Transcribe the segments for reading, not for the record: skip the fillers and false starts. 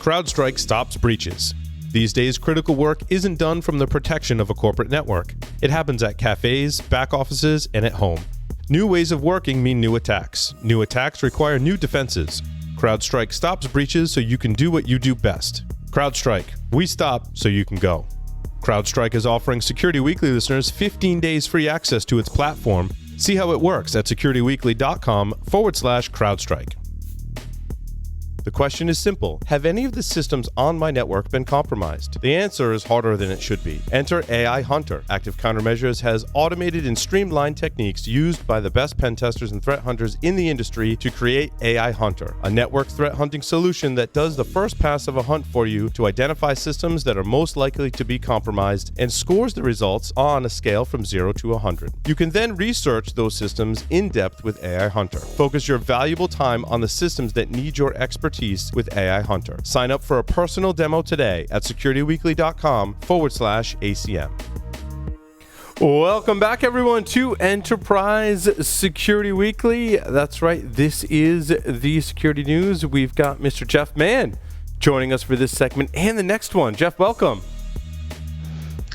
Crowdstrike stops breaches. These days, critical work isn't done from the protection of a corporate network. It happens at cafes, back offices, and at home. New ways of working mean new attacks. New attacks require new defenses. Crowdstrike stops breaches so you can do what you do best. Crowdstrike, we stop so you can go. Crowdstrike is offering Security Weekly listeners 15 days free access to its platform. See how it works at securityweekly.com/Crowdstrike. The question is simple. Have any of the systems on my network been compromised? The answer is harder than it should be. Enter AI Hunter. Active Countermeasures has automated and streamlined techniques used by the best pen testers and threat hunters in the industry to create AI Hunter, a network threat hunting solution that does the first pass of a hunt for you to identify systems that are most likely to be compromised and scores the results on a scale from 0 to 100. You can then research those systems in depth with AI Hunter. Focus your valuable time on the systems that need your expertise with AI Hunter. Sign up for a personal demo today at securityweekly.com/ACM. Welcome back, everyone, to Enterprise Security Weekly. That's right. This is the security news. We've got Mr. Jeff Mann joining us for this segment and the next one. Jeff, welcome.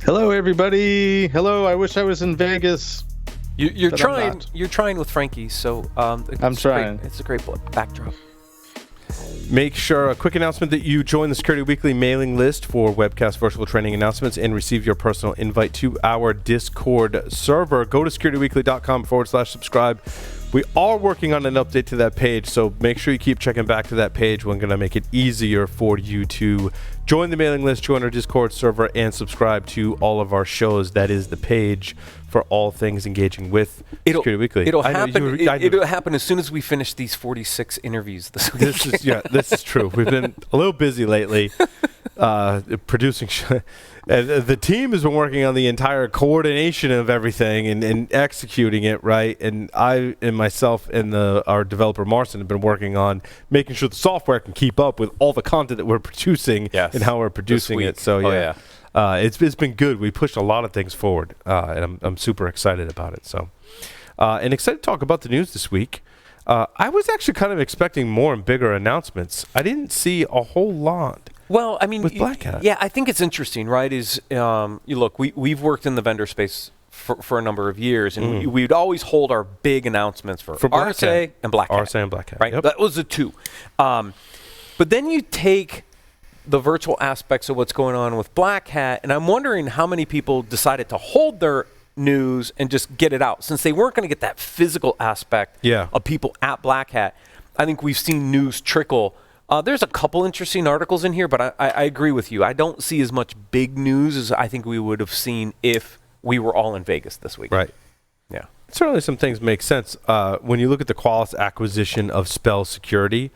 Hello, everybody. Hello. I wish I was in Vegas. You're trying. You're trying with Frankie, so I'm trying. It's a great backdrop. Make sure, a quick announcement, that you join the Security Weekly mailing list for webcast virtual training announcements and receive your personal invite to our Discord server. Go to securityweekly.com/subscribe. We are working on an update to that page, so make sure you keep checking back to that page. We're going to make it easier for you to join the mailing list, join our Discord server, and subscribe to all of our shows. That is the page for all things engaging with Security Weekly. It'll happen as soon as we finish these 46 interviews this week. This is true. We've been a little busy lately producing. The team has been working on the entire coordination of everything and executing it, right? And I and myself and our developer Marcin have been working on making sure the software can keep up with all the content that we're producing and how we're producing it. So it's been good. We pushed a lot of things forward, and I'm super excited about it. So, and excited to talk about the news this week. I was actually kind of expecting more and bigger announcements. I didn't see a whole lot. Well, I mean, with Black Hat. Yeah, I think it's interesting, right? We've worked in the vendor space for a number of years, and we'd always hold our big announcements for RSA and Black Hat. RSA and Black Hat, right? Yep. That was the two. But then you take the virtual aspects of what's going on with Black Hat, and I'm wondering how many people decided to hold their news and just get it out, since they weren't going to get that physical aspect of people at Black Hat. I think we've seen news trickle. There's a couple interesting articles in here, but I agree with you. I don't see as much big news as I think we would have seen if we were all in Vegas this week. Right. Yeah. Certainly some things make sense. When you look at the Qualys acquisition of Spell Security,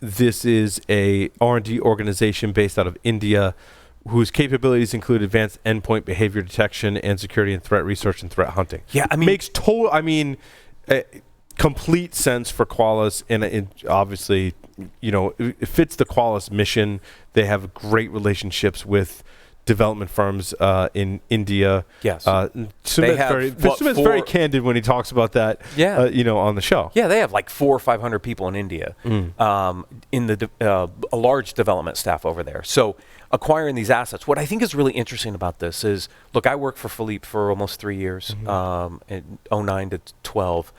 this is a R&D organization based out of India whose capabilities include advanced endpoint behavior detection and security and threat research and threat hunting. Yeah, I mean, complete sense for Qualys, and it obviously, it fits the Qualys mission. They have great relationships with development firms in India. Yes. Sumit's very candid when he talks about that. On the show. Yeah, they have like 400 or 500 people in India, in a large development staff over there. So acquiring these assets. What I think is really interesting about this is, look, I worked for Philippe for almost 3 years, in 2009 to 12.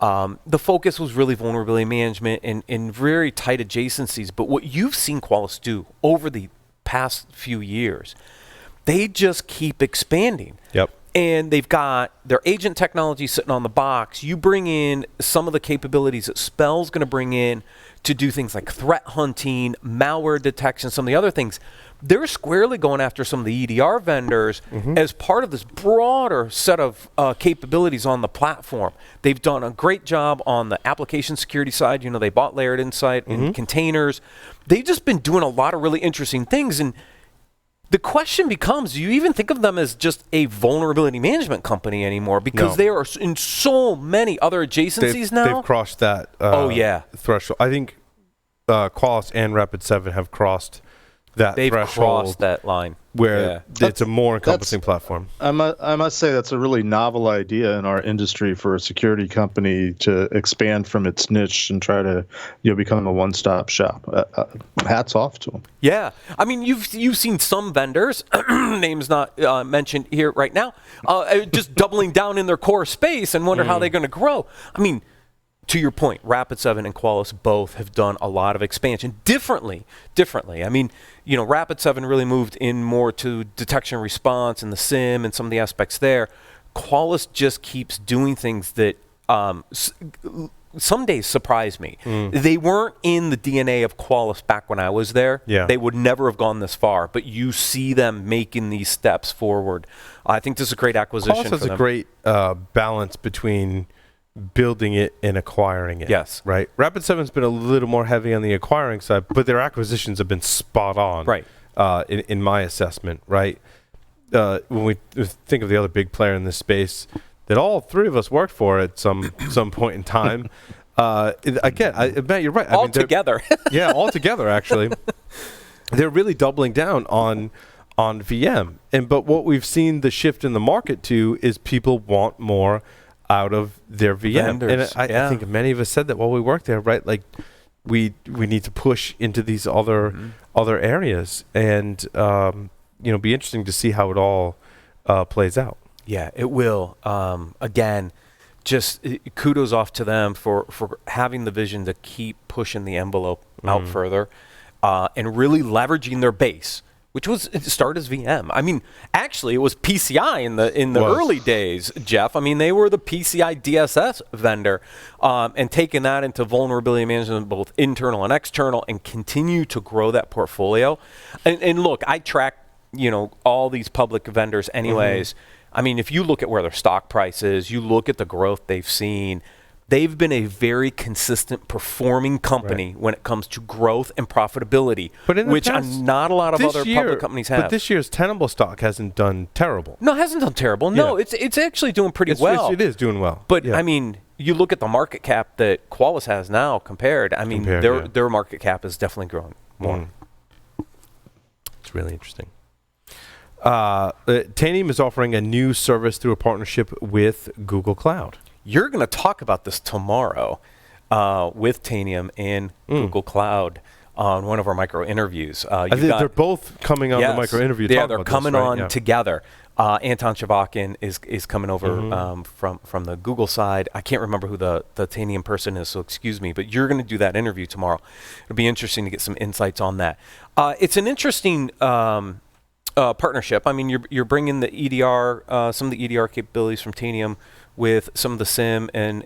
The focus was really vulnerability management and very tight adjacencies. But what you've seen Qualys do over the past few years, they just keep expanding. Yep. And they've got their agent technology sitting on the box. You bring in some of the capabilities that Spell's going to bring in to do things like threat hunting, malware detection, some of the other things. They're squarely going after some of the EDR vendors as part of this broader set of capabilities on the platform. They've done a great job on the application security side. They bought Layered Insight and containers. They've just been doing a lot of really interesting things. And the question becomes, do you even think of them as just a vulnerability management company anymore? Because they are in so many other adjacencies now. They've crossed that threshold. I think Qualys and Rapid7 have crossed that They've threshold crossed that line. where it's a more encompassing platform. I must say that's a really novel idea in our industry for a security company to expand from its niche and try to become a one-stop shop. Hats off to them. Yeah, I mean, you've seen some vendors, names not mentioned here right now, just doubling down in their core space and wonder how they're going to grow. I mean, to your point, Rapid7 and Qualys both have done a lot of expansion differently. I mean, Rapid7 really moved in more to detection response and the SIM and some of the aspects there. Qualys just keeps doing things that some days surprise me. They weren't in the DNA of Qualys back when I was there. Yeah. They would never have gone this far, but you see them making these steps forward. I think this is a great acquisition Qualys for has them. a great balance between building it and acquiring it. Yes. Right? Rapid7's been a little more heavy on the acquiring side, but their acquisitions have been spot on. Right. In my assessment, right? When we think of the other big player in this space that all three of us worked for at some point in time, again, Matt, you're right. All together. Yeah, all together, actually. They're really doubling down on VM. But what we've seen the shift in the market to is people want more out of their VM. Vendors, and I think many of us said that while we worked there, right? Like we need to push into these other areas and be interesting to see how it all plays out. Yeah, it will. Again, just kudos off to them for having the vision to keep pushing the envelope out further and really leveraging their base, which was it started as VM. I mean, actually, it was PCI in the early days, Jeff. I mean, they were the PCI DSS vendor, and taking that into vulnerability management, both internal and external, and continue to grow that portfolio. And look, I track all these public vendors, anyways. I mean, if you look at where their stock price is, you look at the growth they've seen. They've been a very consistent performing company when it comes to growth and profitability, which not a lot of other public companies have. But this year's Tenable stock hasn't done terrible. No, it hasn't done terrible. No, it's actually doing pretty well. It is doing well. But, I mean, you look at the market cap that Qualys has now compared. I mean, their market cap is definitely growing more. It's really interesting. Tanium is offering a new service through a partnership with Google Cloud. You're going to talk about this tomorrow with Tanium and Google Cloud on one of our micro interviews. I think they're both coming on the micro interview. Yeah, they're coming on together. Anton Chavakin is coming over from the Google side. I can't remember who the Tanium person is, so excuse me, but you're going to do that interview tomorrow. It'll be interesting to get some insights on that. It's an interesting partnership. I mean, you're bringing the EDR, some of the EDR capabilities from Tanium with some of the SIM and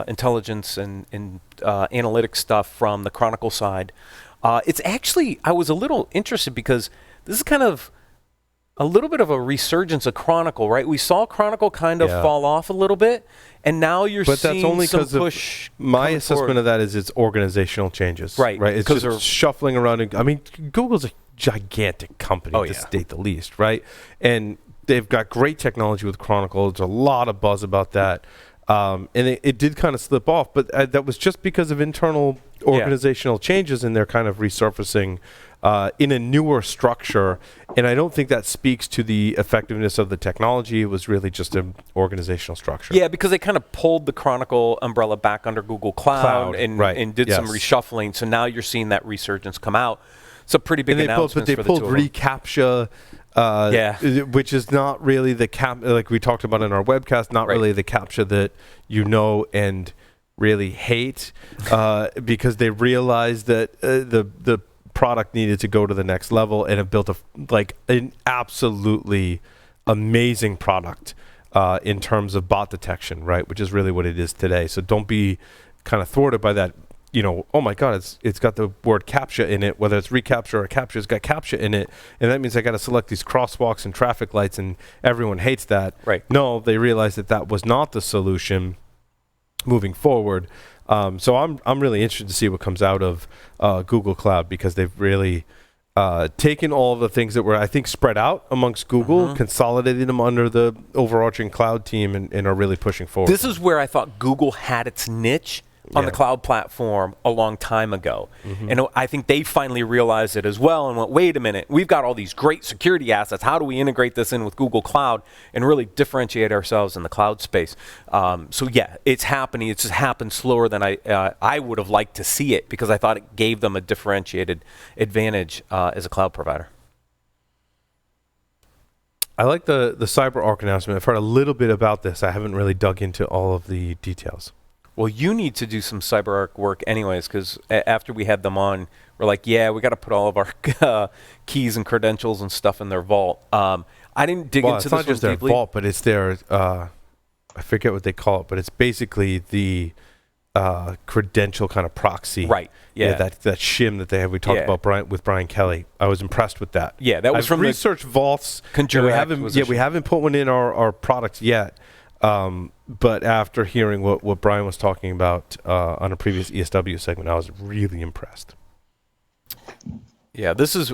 intelligence and analytics stuff from the Chronicle side. It's actually, I was a little interested because this is kind of a little bit of a resurgence of Chronicle, right? We saw Chronicle kind of fall off a little bit, and now you're seeing some push. My assessment of that is it's organizational changes. Right. It's just shuffling around. I mean, Google's a gigantic company, to state the least, right? And they've got great technology with Chronicle. There's a lot of buzz about that. And it did kind of slip off, but that was just because of internal organizational changes, and they're kind of resurfacing in a newer structure. And I don't think that speaks to the effectiveness of the technology. It was really just an organizational structure. Yeah, because they kind of pulled the Chronicle umbrella back under Google Cloud and did some reshuffling. So now you're seeing that resurgence come out. It's a pretty big announcement for the two of them. They pulled reCAPTCHA, which is not really the like we talked about in our webcast, not really the CAPTCHA that you know and really hate, because they realized that the product needed to go to the next level and have built an absolutely amazing product in terms of bot detection, right? Which is really what it is today. So don't be kind of thwarted by that. Oh my God, it's got the word CAPTCHA in it, whether it's reCAPTCHA or CAPTCHA, it's got CAPTCHA in it, and that means I got to select these crosswalks and traffic lights, and everyone hates that. Right. No, they realized that was not the solution moving forward. So I'm really interested to see what comes out of Google Cloud, because they've really taken all of the things that were, I think, spread out amongst Google, consolidated them under the overarching cloud team, and are really pushing forward. This is where I thought Google had its niche on the cloud platform a long time ago. And I think they finally realized it as well and went, wait a minute, we've got all these great security assets. How do we integrate this in with Google Cloud and really differentiate ourselves in the cloud space? So yeah, it's happening. It's just happened slower than I would have liked to see it, because I thought it gave them a differentiated advantage as a cloud provider. I like the CyberArk announcement. I've heard a little bit about this. I haven't really dug into all of the details. Well, you need to do some CyberArk work anyways, because after we had them on, we're like, yeah, we got to put all of our keys and credentials and stuff in their vault. I didn't dig into this one deeply. It's not just their vault, but it's their, I forget what they call it, but it's basically the credential kind of proxy. Right. Yeah. That shim that they have. We talked about with Brian Kelly. I was impressed with that. Yeah, that was from research vaults. We haven't put one in our products yet. But after hearing what Brian was talking about on a previous ESW segment, I was really impressed. Yeah, this is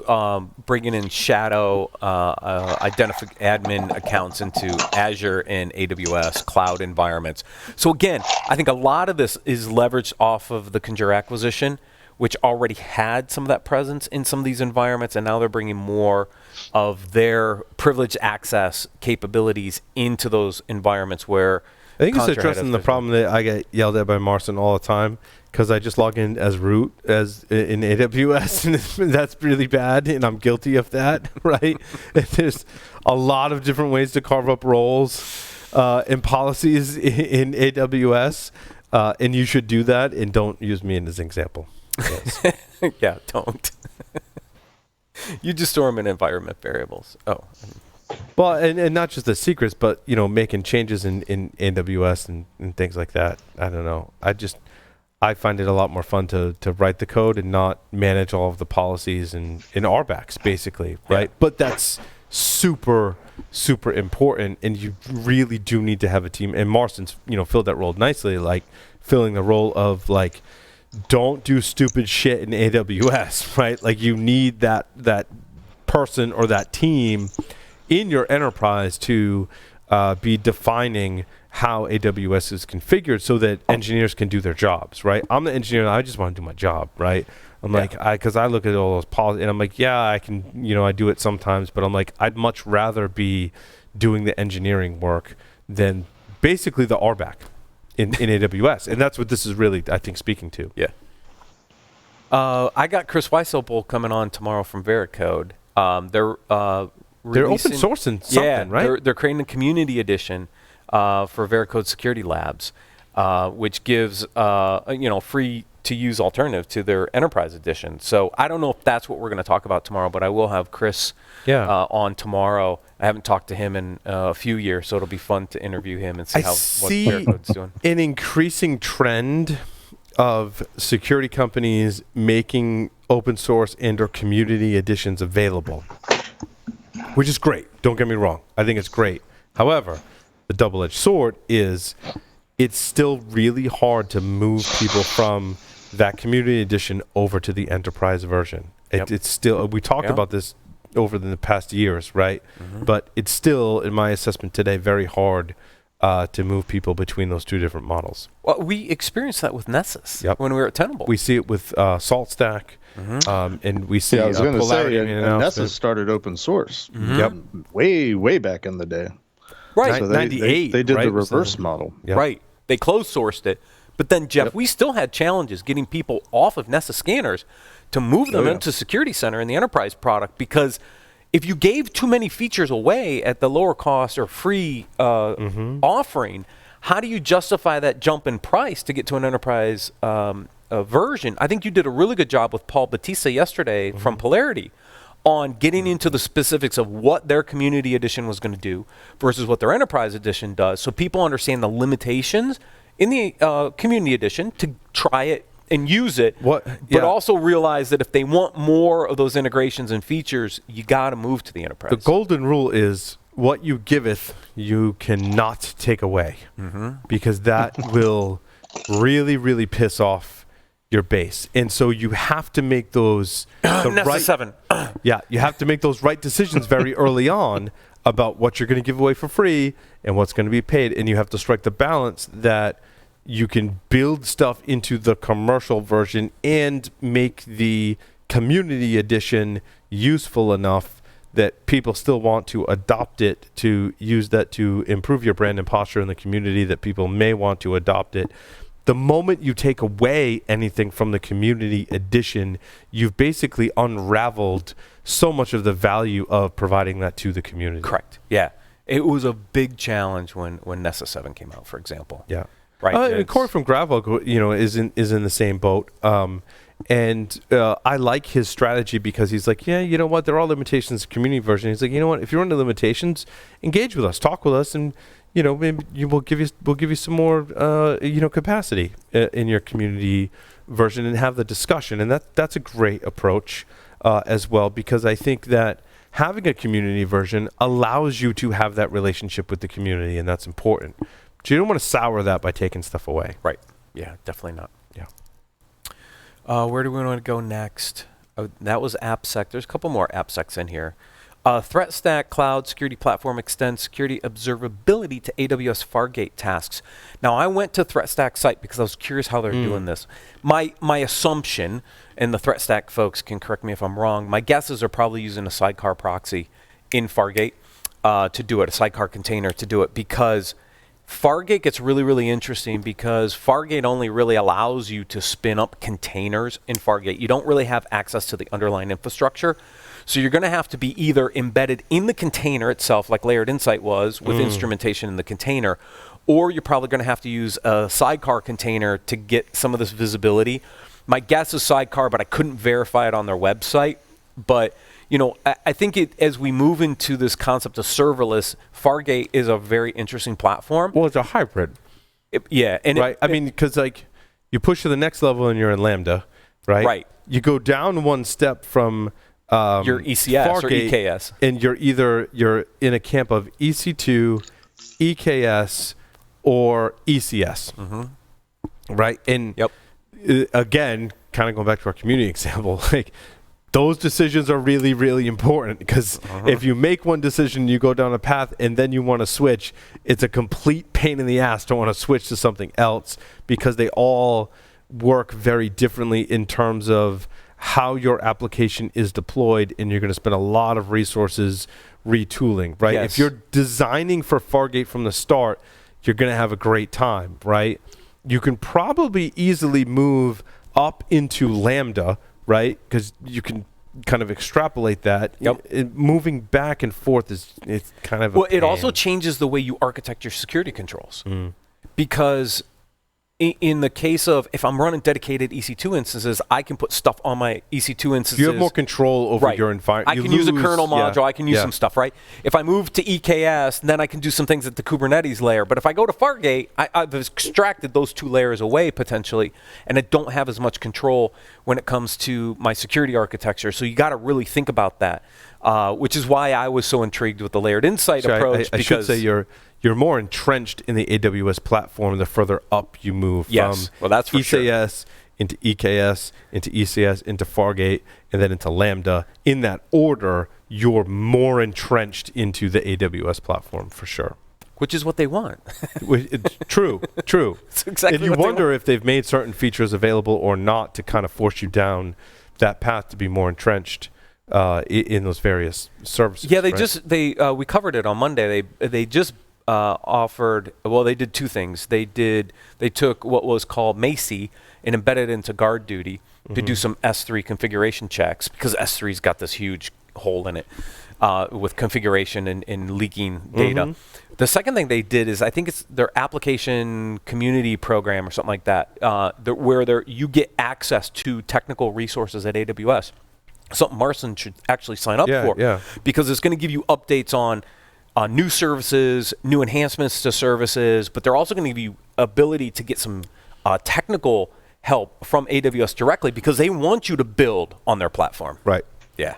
bringing in shadow admin accounts into Azure and AWS cloud environments. So again, I think a lot of this is leveraged off of the Conjur acquisition, which already had some of that presence in some of these environments, and now they're bringing more of their privileged access capabilities into those environments where I think it's addressing the problem that I get yelled at by Marcin all the time, because I just log in as root as in AWS, and that's really bad, and I'm guilty of that, right? And there's a lot of different ways to carve up roles and policies in AWS, and you should do that, and don't use me as an example. Yes. Yeah, don't. You just store them in environment variables. Oh. Well, and not just the secrets, but, you know, making changes in AWS and things like that. I don't know. I find it a lot more fun to write the code and not manage all of the policies in RBACs, basically, right? Yeah. But that's super, super important, and you really do need to have a team. And Marcin's, filled that role nicely, like filling the role of, like, don't do stupid shit in AWS, right? Like, you need that person or that team in your enterprise to be defining how AWS is configured so that engineers can do their jobs, right? I'm the engineer, I just want to do my job, right? I'm because I look at all those policies, and I'm like, yeah, I can, I do it sometimes, but I'm like, I'd much rather be doing the engineering work than basically the RBAC in AWS. And that's what this is really, I think, speaking to. Yeah. I got Chris Weisselbull coming on tomorrow from Veracode. They're open sourcing something, right? They're creating a community edition for Veracode Security Labs, which gives free to use alternative to their enterprise edition. So I don't know if that's what we're going to talk about tomorrow, but I will have Chris on tomorrow. I haven't talked to him in a few years, so it'll be fun to interview him and see what Veracode's doing. An increasing trend of security companies making open source and or community editions available, which is great. Don't get me wrong. I think it's great. However, the double-edged sword is it's still really hard to move people from that community edition over to the enterprise version. It's still, we talked about this over the past years, right? Mm-hmm. But it's still, in my assessment today, very hard to move people between those two different models. Well, we experienced that with Nessus when we were at Tenable. We see it with SaltStack. Mm-hmm. And we see I was going to say, and Nessus started open source. Mm-hmm. Way back in the day. Right. So 98. They did the reverse model. Yep. Right. They closed sourced it. But then, Jeff, we still had challenges getting people off of Nessus scanners to move them into Security Center in the enterprise product, because if you gave too many features away at the lower cost or free offering, how do you justify that jump in price to get to an enterprise version? I think you did a really good job with Paul Batista yesterday from Polarity on getting into the specifics of what their community edition was going to do versus what their enterprise edition does, so people understand the limitations in the community edition to try it and use it, but also realize that if they want more of those integrations and features, you got to move to the enterprise. The golden rule is what you giveth, you cannot take away, because that will really, really piss off your base. And so you have to make those Nessus 7. You have to make those right decisions very early on about what you're going to give away for free and what's going to be paid. And you have to strike the balance that you can build stuff into the commercial version and make the community edition useful enough that people still want to adopt it, to use that to improve your brand and posture in the community, that people may want to adopt it. The moment you take away anything from the community edition, you've basically unraveled so much of the value of providing that to the community. Correct. Yeah. It was a big challenge when Nessa 7 came out, for example. Yeah. Right. Corey from Gravel, is in the same boat. And I like his strategy because he's like, yeah, you know what? There are limitations to community version. He's like, you know what? If you're under limitations, engage with us, talk with us, and maybe we'll give you some more capacity in your community version and have the discussion. And that's a great approach as well, because I think that having a community version allows you to have that relationship with the community, and that's important. But you don't want to sour that by taking stuff away. Right. Yeah, definitely not. Yeah. Where do we want to go next? That was AppSec. There's a couple more AppSecs in here. Threat Stack Cloud Security Platform extends security observability to AWS Fargate tasks. Now, I went to Threat Stack site because I was curious how they're doing this. My assumption, and the Threat Stack folks can correct me if I'm wrong, my guesses are probably using a sidecar proxy in Fargate to do it, a sidecar container to do it, because Fargate gets really, really interesting because Fargate only really allows you to spin up containers in Fargate. You don't really have access to the underlying infrastructure. So you're going to have to be either embedded in the container itself, like Layered Insight was, with instrumentation in the container, or you're probably going to have to use a sidecar container to get some of this visibility. My guess is sidecar, but I couldn't verify it on their website. But I think as we move into this concept of serverless, Fargate is a very interesting platform. Well, it's a hybrid. Right. I mean, because you push to the next level and you're in Lambda, right? Right. You go down one step from your ECS Fargate, or EKS, and you're in a camp of EC2, EKS, or ECS, right? And again, kind of going back to our community example, those decisions are really, really important, because if you make one decision, you go down a path, and then you want to switch, it's a complete pain in the ass to want to switch to something else, because they all work very differently in terms of how your application is deployed, and you're going to spend a lot of resources retooling, right? Yes. If you're designing for Fargate from the start, you're going to have a great time, right? You can probably easily move up into Lambda, right? Because you can kind of extrapolate that. Moving back and forth it's kind of it also changes the way you architect your security controls, because in the case of, if I'm running dedicated EC2 instances, I can put stuff on my EC2 instances. You have more control over your environment. I can use a kernel module. I can use some stuff, right? If I move to EKS, then I can do some things at the Kubernetes layer. But if I go to Fargate, I've extracted those two layers away potentially, and I don't have as much control when it comes to my security architecture. So you got to really think about that, which is why I was so intrigued with the Layered Insight approach. I should say you're more entrenched in the AWS platform the further up you move from that's for ECS into EKS, into ECS, into Fargate, and then into Lambda. In that order, you're more entrenched into the AWS platform for sure. Which is what they want. It's true. It's exactly and you wonder if they've made certain features available or not to kind of force you down that path to be more entrenched in those various services. Yeah, we covered it on Monday. They just offered, they did two things. They took what was called Macy and embedded it into guard duty to do some S3 configuration checks, because S3's got this huge hole in it with configuration and leaking data. The second thing they did is, I think it's their application community program or something like that, where you get access to technical resources at AWS. Something Marcin should actually sign up for, because it's going to give you updates on new services, new enhancements to services, but they're also going to give you ability to get some technical help from AWS directly, because they want you to build on their platform. Right. Yeah.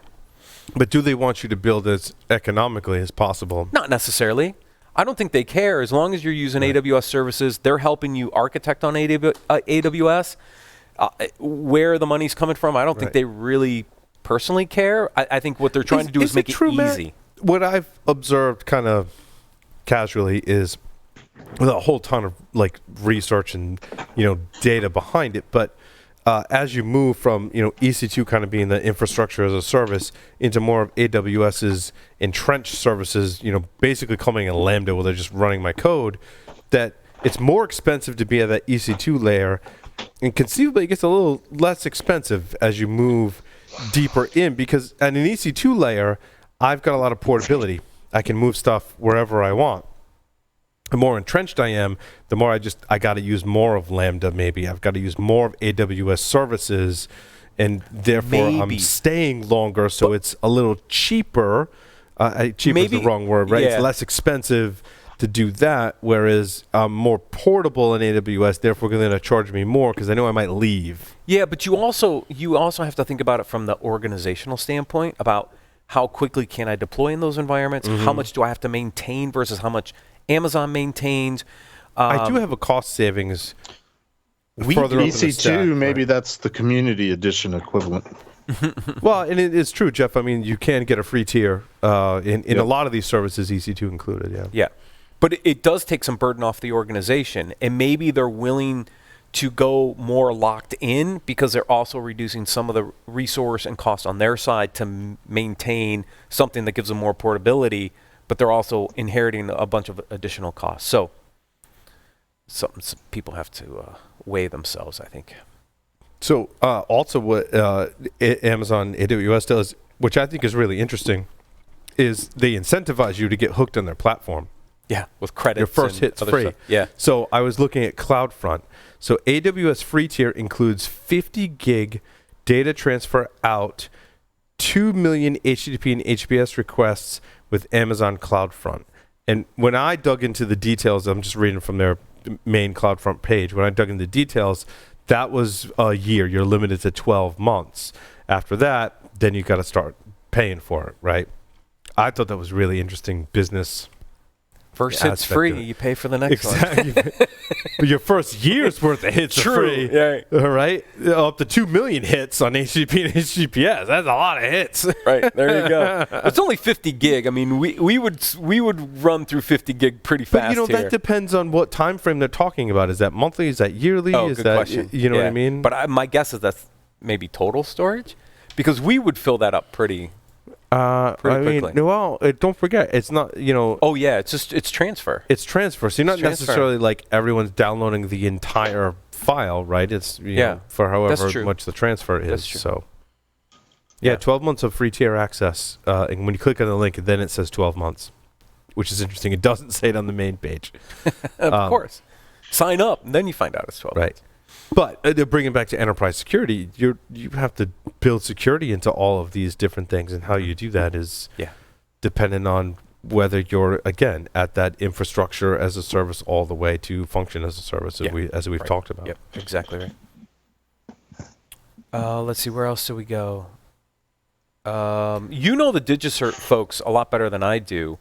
But do they want you to build as economically as possible? Not necessarily. I don't think they care. As long as you're using AWS services, they're helping you architect on AWS. Where the money's coming from, I don't think they really personally care. I think what they're trying to do is make it easy. What I've observed kind of casually is with a whole ton of like research and data behind it. But as you move from EC2 kind of being the infrastructure as a service into more of AWS's entrenched services, basically coming in Lambda where they're just running my code, that it's more expensive to be at that EC2 layer, and conceivably it gets a little less expensive as you move deeper in, because at an EC2 layer, I've got a lot of portability. I can move stuff wherever I want. The more entrenched I am, the more I got to use more of Lambda maybe. I've got to use more of AWS services, and therefore I'm staying longer, so it's a little cheaper. Cheaper is the wrong word, right? Yeah. It's less expensive to do that, whereas I'm more portable in AWS, therefore they're going to charge me more because I know I might leave. Yeah, but you also have to think about it from the organizational standpoint about how quickly can I deploy in those environments, how much do I have to maintain versus how much Amazon maintains. I do have a cost savings. EC2, maybe that's the community edition equivalent. Well, and it's true, Jeff. I mean, you can get a free tier in a lot of these services, EC2 included. Yeah. Yeah, but it does take some burden off the organization, and maybe they're willing to go more locked in because they're also reducing some of the resource and cost on their side to maintain something that gives them more portability, but they're also inheriting a bunch of additional costs. So something people have to weigh themselves, I think. So also what Amazon AWS does, which I think is really interesting, is they incentivize you to get hooked on their platform. Yeah, with credits. Your first hit's free. Stuff. Yeah. So I was looking at CloudFront. So AWS free tier includes 50 gig data transfer out, 2 million HTTP and HTTPS requests with Amazon CloudFront. And when I dug into the details, I'm just reading from their main CloudFront page. When I dug into the details, that was a year. You're limited to 12 months. After that, then you got to start paying for it, right? I thought that was really interesting business. First hit's free, you pay for the next one. But your first year's worth of hits are free. Yeah. All right? Up to 2 million hits on HTTP and HTTPS. That's a lot of hits. Right, there you go. It's only 50 gig. I mean, we would run through 50 gig pretty fast here. That depends on what time frame they're talking about. Is that monthly? Is that yearly? Oh, is good that, question. You know what I mean? But my guess is that's maybe total storage, because we would fill that up pretty quickly. Well, don't forget, it's not, Oh yeah, it's transfer. It's transfer. So you're not necessarily like everyone's downloading the entire file, right? It's for however much the transfer is. That's true. So yeah, 12 months of free tier access. And when you click on the link, then it says 12 months, which is interesting. It doesn't say it on the main page. Of course. Sign up, and then you find out it's 12 months. But bringing back to enterprise security, you have to build security into all of these different things, and how you do that is dependent on whether you're, again, at that infrastructure as a service all the way to function as a service, as we've talked about. Yep, exactly right. Let's see, where else do we go? The DigiCert folks a lot better than I do.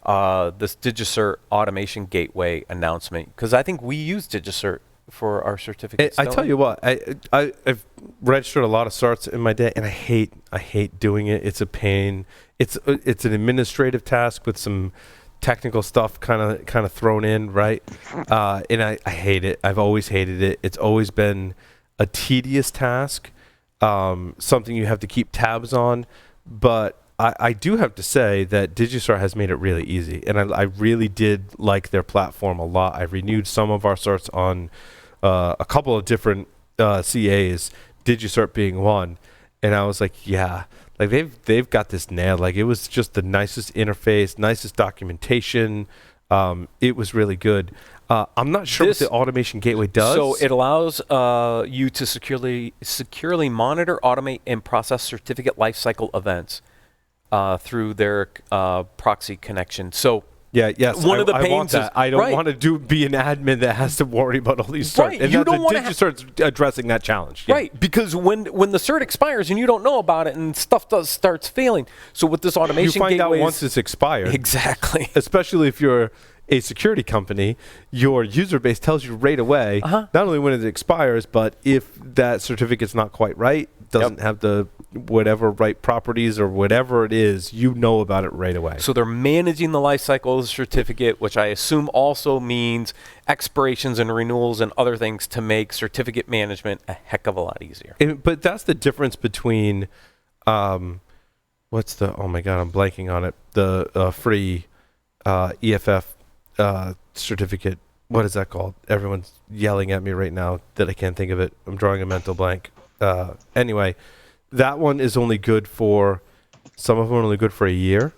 This DigiCert automation gateway announcement, because I think we use DigiCert for our certificates. I tell you what, I've registered a lot of certs in my day, and I hate doing it. It's a pain. It's an administrative task with some technical stuff kind of thrown in, right? And I hate it. I've always hated it. It's always been a tedious task, something you have to keep tabs on. But I do have to say that DigiCert has made it really easy, and I really did like their platform a lot. I renewed some of our certs on a couple of different CAs, DigiCert being one, and I was like, they've got this nailed. Like, it was just the nicest interface, nicest documentation. It was really good. I'm not sure what the automation gateway does. So it allows you to securely monitor, automate, and process certificate lifecycle events through their proxy connection. So one of the pains want that. I don't want to be an admin that has to worry about all these certs. Right. And you don't want DigiCert's addressing that challenge. Right, because when the cert expires and you don't know about it and stuff starts failing. So with this automation gateway, you find out once it's expired. Exactly. Especially if you're a security company, your user base tells you right away, not only when it expires, but if that certificate's not quite right, doesn't have the whatever right properties or whatever it is, you know about it right away. So they're managing the life cycle of the certificate, which I assume also means expirations and renewals and other things to make certificate management a heck of a lot easier. But that's the difference between, what's the, oh my God, I'm blanking on it, the free EFF certificate. What is that called? Everyone's yelling at me right now that I can't think of it. I'm drawing a mental blank. Anyway, that one is only good for, some of them are only good for a year.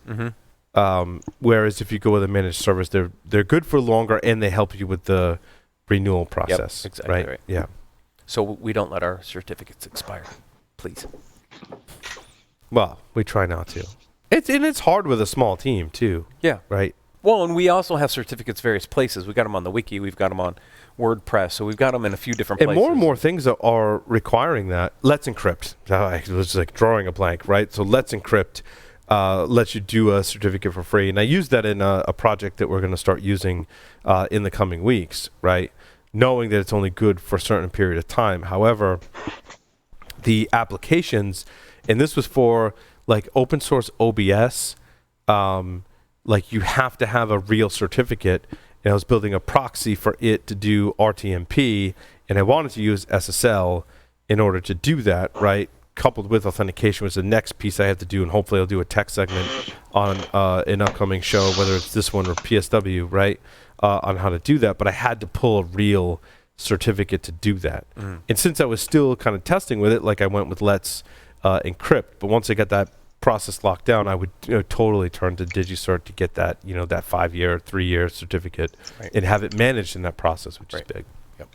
Whereas if you go with a managed service, they're good for longer and they help you with the renewal process. Yep, exactly right. Yeah. So we don't let our certificates expire, please. Well, we try not to. It's hard with a small team too. Yeah. Right. Well, and we also have certificates various places. We got them on the wiki. We've got them on WordPress. So we've got them in a few different places. And more and more things are requiring that. Let's Encrypt. I was like drawing a blank, right? So Let's Encrypt lets you do a certificate for free. And I use that in a project that we're going to start using in the coming weeks, right? Knowing that it's only good for a certain period of time. However, the applications, and this was for like open source OBS, like you have to have a real certificate, and I was building a proxy for it to do RTMP, and I wanted to use SSL in order to do that, right? Coupled with authentication was the next piece I have to do, and hopefully I'll do a tech segment on an upcoming show, whether it's this one or PSW, right, on how to do that. But I had to pull a real certificate to do that. And since I was still kind of testing with it, like I went with Let's Encrypt, but once I got that process locked down, I would totally turn to DigiCert to get that, that 5-year, 3-year certificate, and have it managed in that process, which is big. Yep.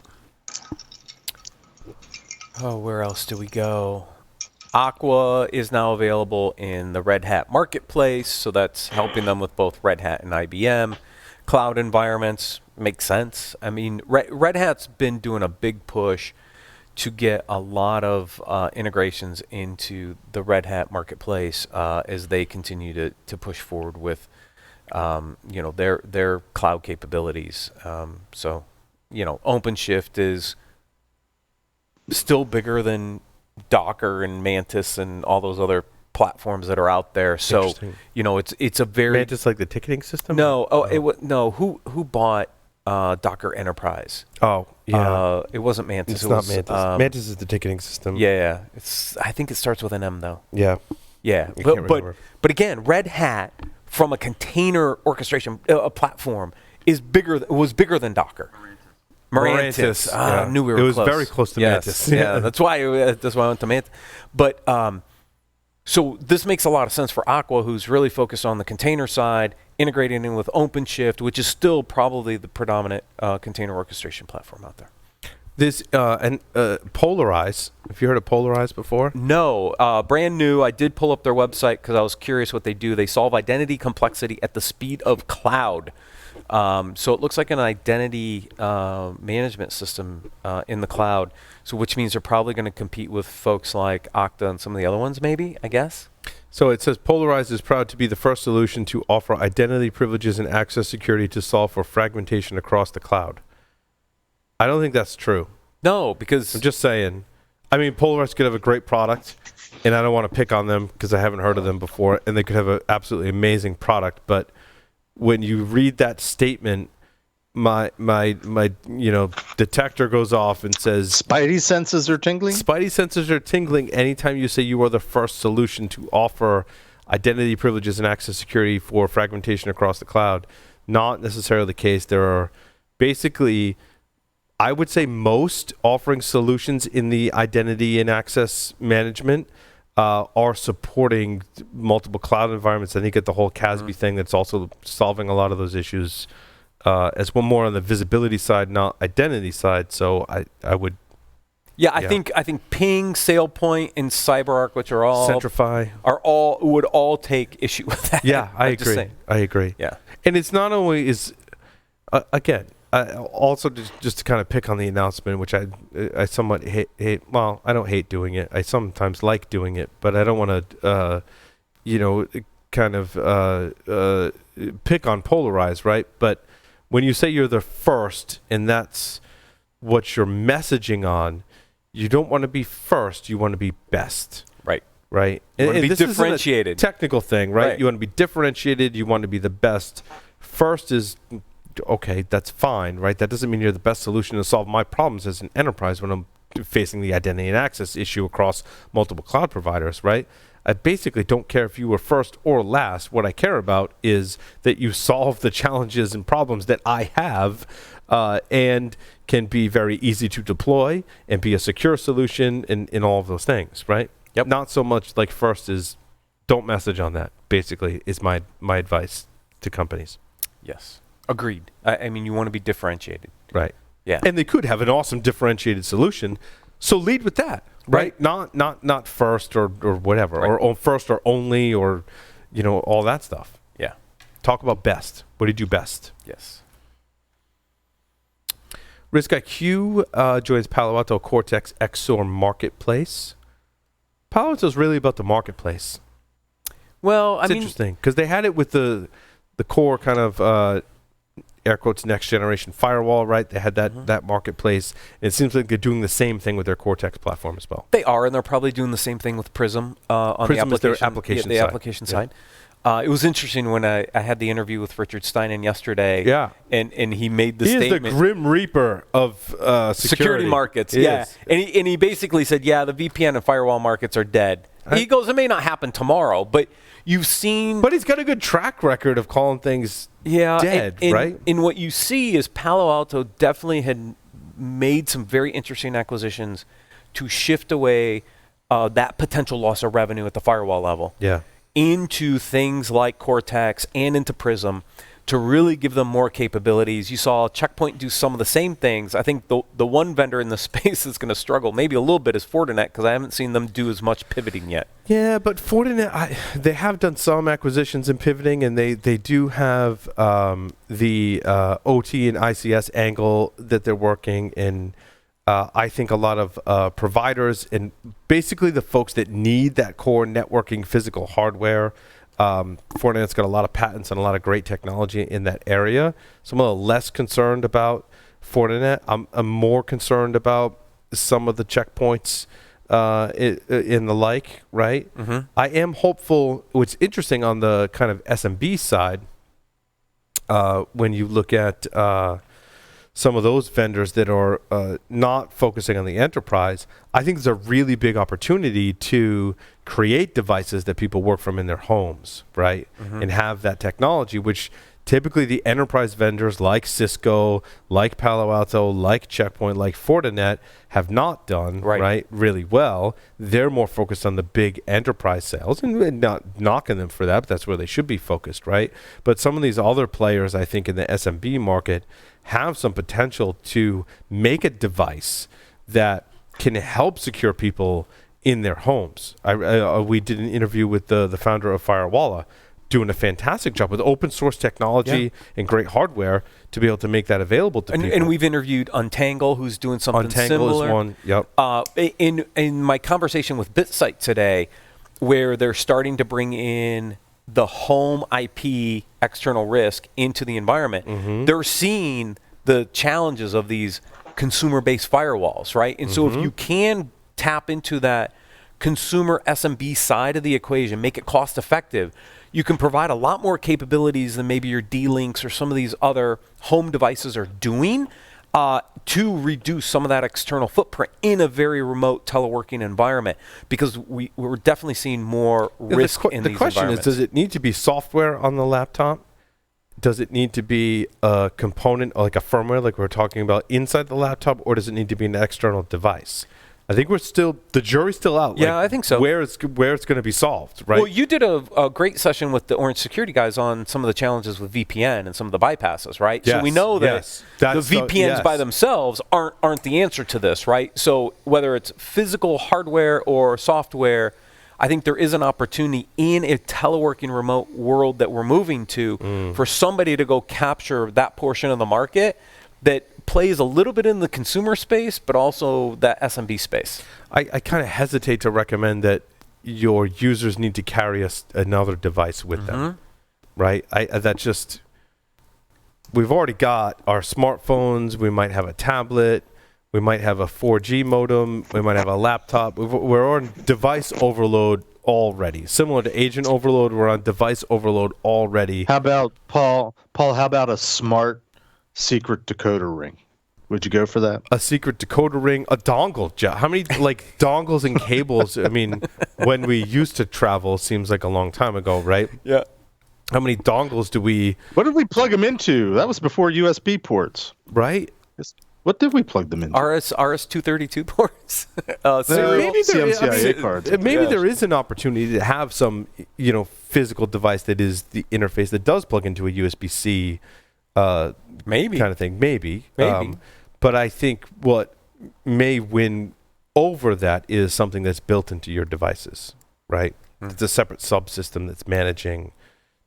Oh, where else do we go? Aqua is now available in the Red Hat marketplace, so that's helping them with both Red Hat and IBM. Cloud environments makes sense. I mean, Red Hat's been doing a big push to get a lot of integrations into the Red Hat marketplace as they continue to push forward with their cloud capabilities. So OpenShift is still bigger than Docker and Mantis and all those other platforms that are out there. So it's a very Mantis, like the ticketing system. Who bought Docker Enterprise? Oh, yeah. It wasn't Mantis. It's not Mantis. Mantis is the ticketing system. Yeah. I think it starts with an M though. Yeah. Yeah. But again, Red Hat from a container orchestration platform was bigger than Docker. Mirantis. I knew we were close. It was very close to Mantis. Yeah, that's why I went to Mantis. But so this makes a lot of sense for Aqua, who's really focused on the container side, integrating in with OpenShift, which is still probably the predominant container orchestration platform out there. This Polyrize. Have you heard of Polyrize before? No, brand new. I did pull up their website because I was curious what they do. They solve identity complexity at the speed of cloud. So it looks like an identity management system in the cloud. So which means they're probably going to compete with folks like Okta and some of the other ones, maybe, I guess. So it says Polyrize is proud to be the first solution to offer identity privileges and access security to solve for fragmentation across the cloud. I don't think that's true. No, because... I'm just saying. I mean, Polyrize could have a great product, and I don't want to pick on them because I haven't heard of them before, and they could have an absolutely amazing product, but when you read that statement, my detector goes off and says Spidey senses are tingling. Spidey senses are tingling anytime you say you are the first solution to offer identity privileges and access security for fragmentation across the cloud. Not necessarily the case. There are basically, I would say, most offering solutions in the identity and access management are supporting multiple cloud environments. I think at the whole CASB thing that's also solving a lot of those issues as well, more on the visibility side, not identity side. So I would... I think Ping, SailPoint, and CyberArk, which are all... Centrify. would all take issue with that. Yeah, I agree. Yeah. And it's not only again... also, just to kind of pick on the announcement, which I somewhat hate. Well, I don't hate doing it. I sometimes like doing it, but I don't want to, kind of pick on Polyrize, right? But when you say you're the first, and that's what you're messaging on, you don't want to be first. You want to be best. right? You want to be this isn't a differentiated. technical thing, right? Right. You want to be differentiated. You want to be the best. First is, okay, that's fine, right? That doesn't mean you're the best solution to solve my problems as an enterprise when I'm facing the identity and access issue across multiple cloud providers, right? I basically don't care if you were first or last. What I care about is that you solve the challenges and problems that I have, and can be very easy to deploy and be a secure solution in all of those things, right? Yep. Not so much like first is don't message on that, basically, is my advice to companies. Yes. Agreed. I mean, you want to be differentiated. Right. Yeah. And they could have an awesome differentiated solution. So lead with that, right? Not first or whatever, Right. or first or only, or, all that stuff. Yeah. Talk about best. What do you do best? Yes. Risk IQ joins Palo Alto Cortex XSOAR Marketplace. Palo Alto is really about the marketplace. Well, It's interesting because they had it with the core kind of air quotes next generation firewall, right? They had that marketplace. And it seems like they're doing the same thing with their Cortex platform as well. they are, and they're probably doing the same thing with Prism on Prism the is their application, application the side. application side. It was interesting when I had the interview with Richard Steinen yesterday. Yeah. And he made the He statement. is the grim reaper of security markets. He Yeah. is. And he basically said, yeah, the VPN and firewall markets are dead. He goes, it may not happen tomorrow, but you've seen. But he's got a good track record of calling things dead, right? And what you see is Palo Alto definitely had made some very interesting acquisitions to shift away that potential loss of revenue at the firewall level. Yeah. Into things like Cortex and into Prism to really give them more capabilities. You saw Checkpoint do some of the same things. I think the one vendor in the space that's going to struggle maybe a little bit is Fortinet, because I haven't seen them do as much pivoting yet. Yeah, but Fortinet, they have done some acquisitions and pivoting, and they do have the OT and ICS angle that they're working in. I think a lot of providers and basically the folks that need that core networking physical hardware. Fortinet's got a lot of patents and a lot of great technology in that area. So I'm a little less concerned about Fortinet. I'm more concerned about some of the checkpoints in the like, right? Mm-hmm. I am hopeful. What's interesting on the kind of SMB side, when you look at some of those vendors that are not focusing on the enterprise, I think there's a really big opportunity to create devices that people work from in their homes, right? Mm-hmm. And have that technology, which typically the enterprise vendors like Cisco, like Palo Alto, like Checkpoint, like Fortinet have not done right really well. They're more focused on the big enterprise sales, and not knocking them for that, but that's where they should be focused, right? But some of these other players, I think, in the SMB market have some potential to make a device that can help secure people in their homes. We did an interview with the founder of Firewalla, doing a fantastic job with open source technology and great hardware to be able to make that available to people. And we've interviewed Untangle, who's doing something similar. Untangle is one, yep. In my conversation with BitSite today, where they're starting to bring in the home IP external risk into the environment, they're seeing the challenges of these consumer-based firewalls, right? And so if you can tap into that consumer SMB side of the equation, make it cost-effective, you can provide a lot more capabilities than maybe your D-Links or some of these other home devices are doing to reduce some of that external footprint in a very remote teleworking environment, because we're definitely seeing more risk in these environments. The question is, does it need to be software on the laptop? Does it need to be a component, like a firmware, like we were talking about, inside the laptop, or does it need to be an external device? I think the jury's still out. Yeah, I think so. Where it's going to be solved, right? Well, you did a great session with the Orange Security guys on some of the challenges with VPN and some of the bypasses, right? Yes, so we know that the VPNs by themselves aren't the answer to this, right? So whether it's physical hardware or software, I think there is an opportunity in a teleworking remote world that we're moving to for somebody to go capture that portion of the market that plays a little bit in the consumer space, but also that SMB space. I kind of hesitate to recommend that your users need to carry another device with them, right? We've already got our smartphones. We might have a tablet. We might have a 4G modem. We might have a laptop. We're on device overload already. Similar to agent overload, we're on device overload already. How about, Paul, how about a smart secret decoder ring? Would you go for that? A secret decoder ring, a dongle. How many like dongles and cables? I mean, when we used to travel, seems like a long time ago, right? Yeah. How many dongles do we? What did we plug them into? That was before USB ports. Right. What did we plug them into? RS-232 ports. Maybe CMCIA cards. Maybe there is an opportunity to have some, physical device that is the interface that does plug into a USB-C, maybe kind of thing. Maybe. But I think what may win over that is something that's built into your devices, right? It's a separate subsystem that's managing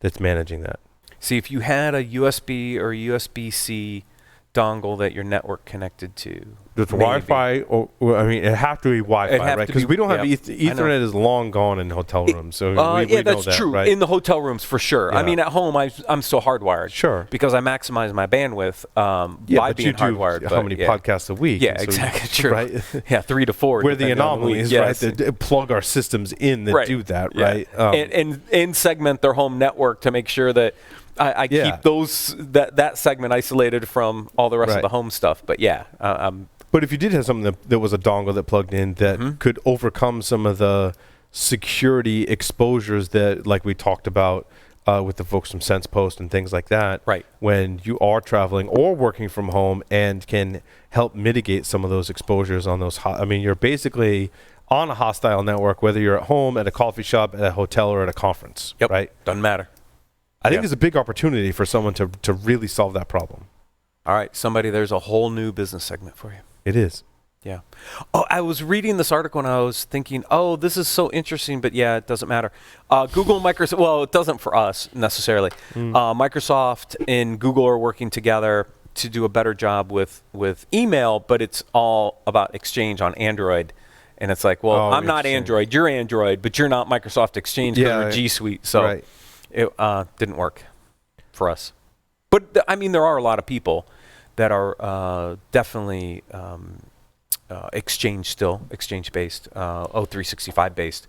that. See, if you had a USB or USB-C dongle that your network connected to, with Wi-Fi, it have to be Wi-Fi, right? Because we don't have Ethernet is long gone in hotel rooms, so we that's know that, true. right? In the hotel rooms for sure. Yeah. I mean, at home, I'm still hardwired, sure, because I maximize my bandwidth by being hardwired. How many podcasts a week? Yeah, exactly. True. Right? Yeah, 3 to 4. We're the anomalies, yes. right? That plug our systems in that do that, right? And segment their home network to make sure that I keep that segment isolated from all the rest of the home stuff. But but if you did have something that was a dongle that plugged in that could overcome some of the security exposures that, like we talked about with the folks from SensePost and things like that, right? When you are traveling or working from home, and can help mitigate some of those exposures on those. You're basically on a hostile network, whether you're at home, at a coffee shop, at a hotel, or at a conference. Yep. Right? Doesn't matter. I think there's a big opportunity for someone to really solve that problem. All right, there's a whole new business segment for you. It is. Yeah. Oh, I was reading this article and I was thinking, this is so interesting, but it doesn't matter. Google and Microsoft, well, it doesn't for us necessarily. Microsoft and Google are working together to do a better job with email, but it's all about Exchange on Android. And it's like, well, I'm not Android, you're Android, but you're not Microsoft Exchange because you're G Suite. So it didn't work for us. But, there are a lot of people that are definitely Exchange-based, O365-based.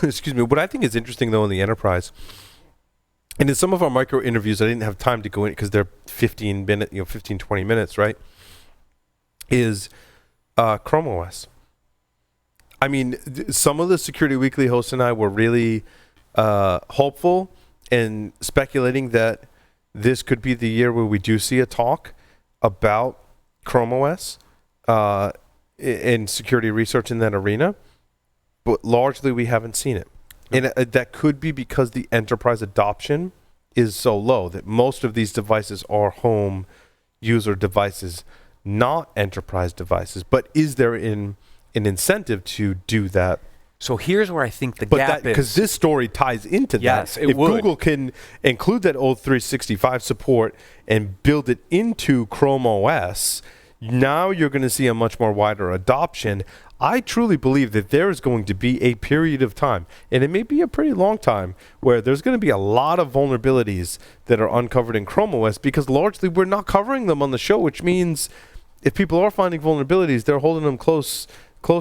Excuse me. What I think is interesting, though, in the enterprise, and in some of our micro interviews, I didn't have time to go in because they're 15, 20 minutes, right, is Chrome OS. Some of the Security Weekly hosts and I were really hopeful and speculating that this could be the year where we do see a talk about Chrome OS and security research in that arena, but largely we haven't seen it. And that could be because the enterprise adoption is so low that most of these devices are home user devices, not enterprise devices. But is there an incentive to do that? So here's where I think the gap is. Because this story ties into that. Yes, it if would. Google can include that old 365 support and build it into Chrome OS, now you're going to see a much more wider adoption. I truly believe that there is going to be a period of time, and it may be a pretty long time, where there's going to be a lot of vulnerabilities that are uncovered in Chrome OS because largely we're not covering them on the show, which means if people are finding vulnerabilities, they're holding them close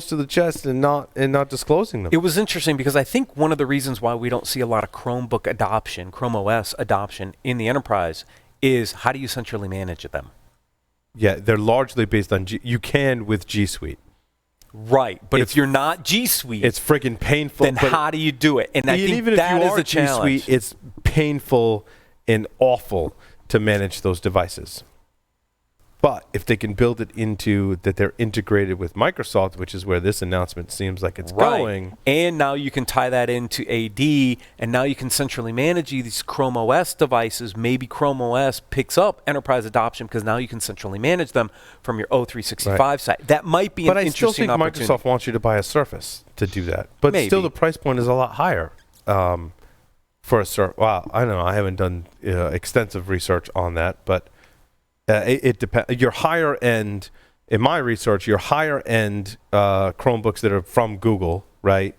to the chest and not disclosing them. It was interesting because I think one of the reasons why we don't see a lot of Chromebook adoption, Chrome OS adoption in the enterprise is how do you centrally manage them? Yeah, they're largely based on you can with G Suite. Right, but if you're not G Suite, it's freaking painful. Then how do you do it? And I think even that if you is are a challenge. G Suite, it's painful and awful to manage those devices. But if they can build it into that they're integrated with Microsoft, which is where this announcement seems like it's going. And now you can tie that into AD, and now you can centrally manage these Chrome OS devices. Maybe Chrome OS picks up enterprise adoption because now you can centrally manage them from your O365 site. That might be an interesting opportunity. But I still think Microsoft wants you to buy a Surface to do that. But still the price point is a lot higher for a Surface. Wow, I don't know. I haven't done extensive research on that, but it depends. Your higher end, in my research, your higher end Chromebooks that are from Google, right,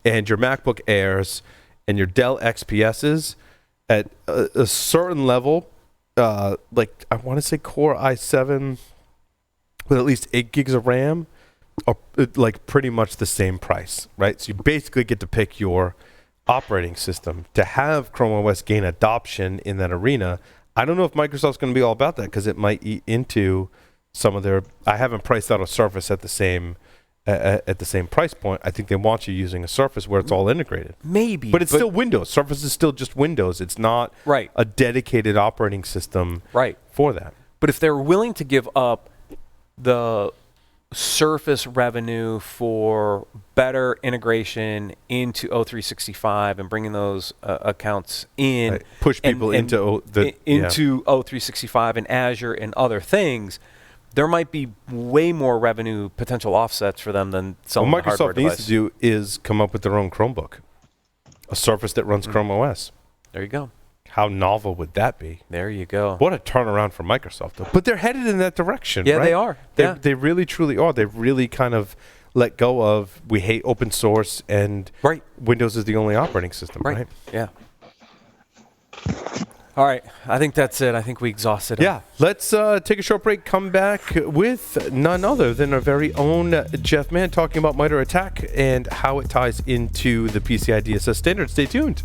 and your MacBook Airs and your Dell XPSs at a certain level, like I want to say Core i7 with at least 8 gigs of RAM are like pretty much the same price, right? So you basically get to pick your operating system. To have Chrome OS gain adoption in that arena, I don't know if Microsoft's going to be all about that, because it might eat into some of their. I haven't priced out a Surface at the same price point. I think they want you using a Surface where it's all integrated. Maybe, but it's still Windows. Surface is still just Windows. It's not a dedicated operating system for that. But if they're willing to give up the Surface revenue for better integration into O365 and bringing those accounts in, push people into O365 and Azure and other things, there might be way more revenue potential offsets for them than selling what a hardware Microsoft needs device. to do is come up with their own Chromebook, a Surface that runs Chrome OS. There you go. How novel would that be? There you go. What a turnaround for Microsoft, though. But they're headed in that direction, Yeah, right? they are. They really, truly are. They've really kind of let go of, we hate open source, and Windows is the only operating system, right? Yeah. All right. I think that's it. I think we exhausted it. Yeah. Let's take a short break, come back with none other than our very own Jeff Mann talking about MITRE ATT&CK and how it ties into the PCI DSS standard. Stay tuned.